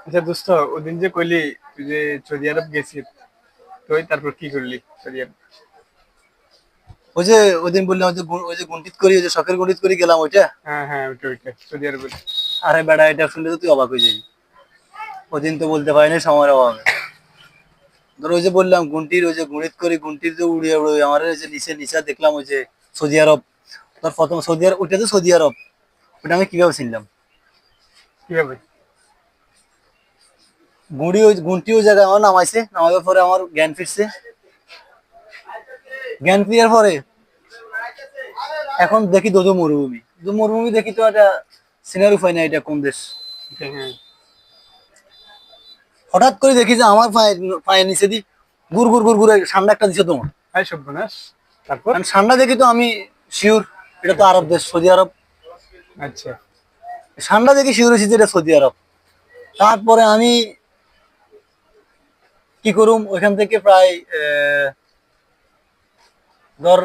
আচ্ছা দোস্ত, ওদিন যে কইলি তুই যে সৌদি আরব গেছিস, তুই তারপর কি করলি সৌদি আরব? ওই যে ওইদিন বললাম ওই যে গুন্ডিত করি, ওই যে শখের গুন্ডিত করি গেলাম ওইটা। হ্যাঁ হ্যাঁ, ওইটা ওইটা সৌদি আরবের। আরে বেটা, এটা শুনলে তো তুই অবাক হয়ে যাবি। ওইদিন তো বলতে পারিনি সময়ের অভাবে। ধর ওই যে বললাম গুন্টির, ওই যে গুণিত করি গুন্টির যে উড়িয়ে উড়ে আমার ওই যে নিচে নিচে দেখলাম ওই যে সৌদি আরব। ধর প্রথম সৌদি আরব, ওইটা তো সৌদি আরব। ওটা আমি কিভাবে চিনলাম? কিভাবে? গুন্টি ওই জায়গায় আমার নামাইছে, নামাবার পরে আমার জ্ঞান ফিরছে। জ্ঞান ফিরার পরে এখন দেখি দোদো মরুভূমি, দোদো মরুভূমি দেখি তো একটা সিনারি উপায় না, এটা কোন দেশ। হ্যাঁ হ্যাঁ। হঠাৎ করে দেখি যে আমার পায়ের নিচে দি গুড় গুড় গুড় গুড় ঠান্ডা একটা দিছে তোমার। হাই সর্বনাশ। তারপর? কারণ ঠান্ডা দেখি তো আমি শিওর এটা তো আরব দেশ, সৌদি আরব। আচ্ছা। ঠান্ডা দেখি শিওর হয়েছি যে এটা সৌদি আরব। তারপরে আমি কি করুম, ওইখান থেকে প্রায় ধর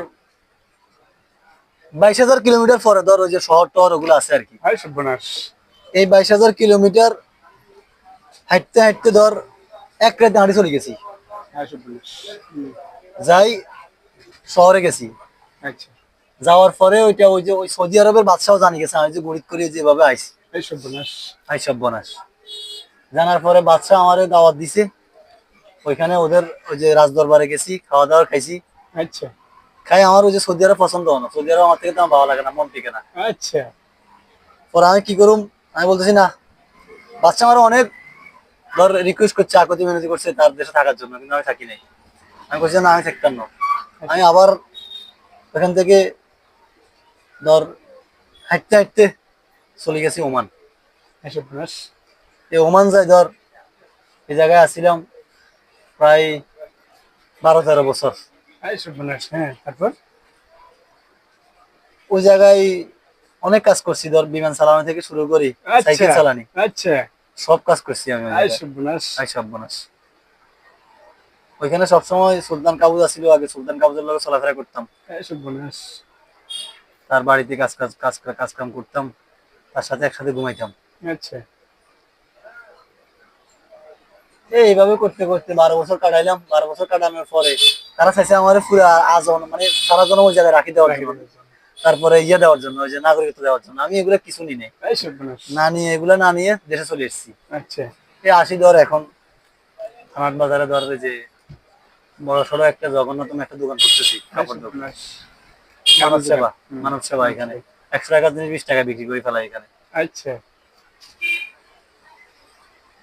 22,000 কিলোমিটার পরে ধর ওই যে শহর টহর ওগুলো আছে আর কি। হাই সর্বনাশ। এই 22,000 কিলোমিটার হাঁটতে হাঁটতে ধর এক রাতে হাঁটি চলে গেছি। হাই সর্বনাশ। যাই শহরে গেছি। আচ্ছা। যাওয়ার পরে ওইটা ওই যে ওই সৌদি আরবের বাদশাও জানি গেছে আমি যে গরিব করে যেভাবে আইছি। হাই সর্বনাশ। আই সর্বনাশ। জানার পরে বাদশা আমারে দাওয়াত দিছে। ওইখানে ওদের ওই যে রাজদরবারে গেছি, খাওয়া দাওয়া খাইছি। আচ্ছা খাই আমার ওই যে সৌদি আরব পছন্দ হয় না, সৌদি আরব আমার থেকে তো আমার ভালো লাগে না, মন টিকে না। আচ্ছা। পরে আমি কি করুম, আমি বলতেছি না। বাচ্চা আমার অনেক ধর রিকোয়েস্ট করছে, আকতি মিনতি করছে তার দেশে থাকার জন্য, কিন্তু আমি থাকি নাই। আমি বলছি না, আমি থাকতাম না। আমি আবার ওখান থেকে ধর হাঁটতে হাঁটতে চলে গেছি ওমান। হাই সর্বনাশ। এই ওমান যাই ধর এই জায়গায় আসছিলাম প্রায় 12-13 বছর। হাই সর্বনাশ। হ্যাঁ, তারপর? ওই জায়গায় অনেক কাজ করছি, ধর বিমান চালানো থেকে শুরু করি আচ্ছা সাইকেল চালানি, আচ্ছা। সব কাজ করছি আমি ওই হাই জায়গায়। সর্বনাশ। আই সর্বনাশ। ওইখানে সবসময় সুলতান কাবুজ আসছিল, আগে সুলতান কাবুজের লগে চলাফেরা করতাম। হাই সর্বনাশ। তার বাড়িতে কাজ কাম করতাম, তার সাথে একসাথে ঘুমাইতাম। আচ্ছা। এইভাবে করতে করতে 12 বছর কাটাইলাম। 12 বছর কাটানোর পরে তারা চাইছে আমার পুরো আজীবন মানে সারা জন্ম ওই জায়গায় রাখি দেওয়ার রাখি জন্য, দিয়েছেন। তারপরে ইয়ে দেওয়ার জন্য, ওই যে নাগরিকত্ব দেওয়ার জন্য। আমি এগুলা কিছু নি নাই, হাই সর্বনাশ। এগুলা না নিয়ে দেশে চলে এসেছি। আচ্ছা। এই আসি ধর এখন থানার বাজারে ধর ওই যে বড় সড়ো একটা জগন্নাথম একটা দোকান করতেছি, হাই কাপড় দোকান। সর্বনাশ। মানব কাপড় দোকান। সেবা, মানব সেবা। এখানে 100 টাকার জিনিস 20 টাকা বিক্রি করে ফেলা এখানে। আচ্ছা।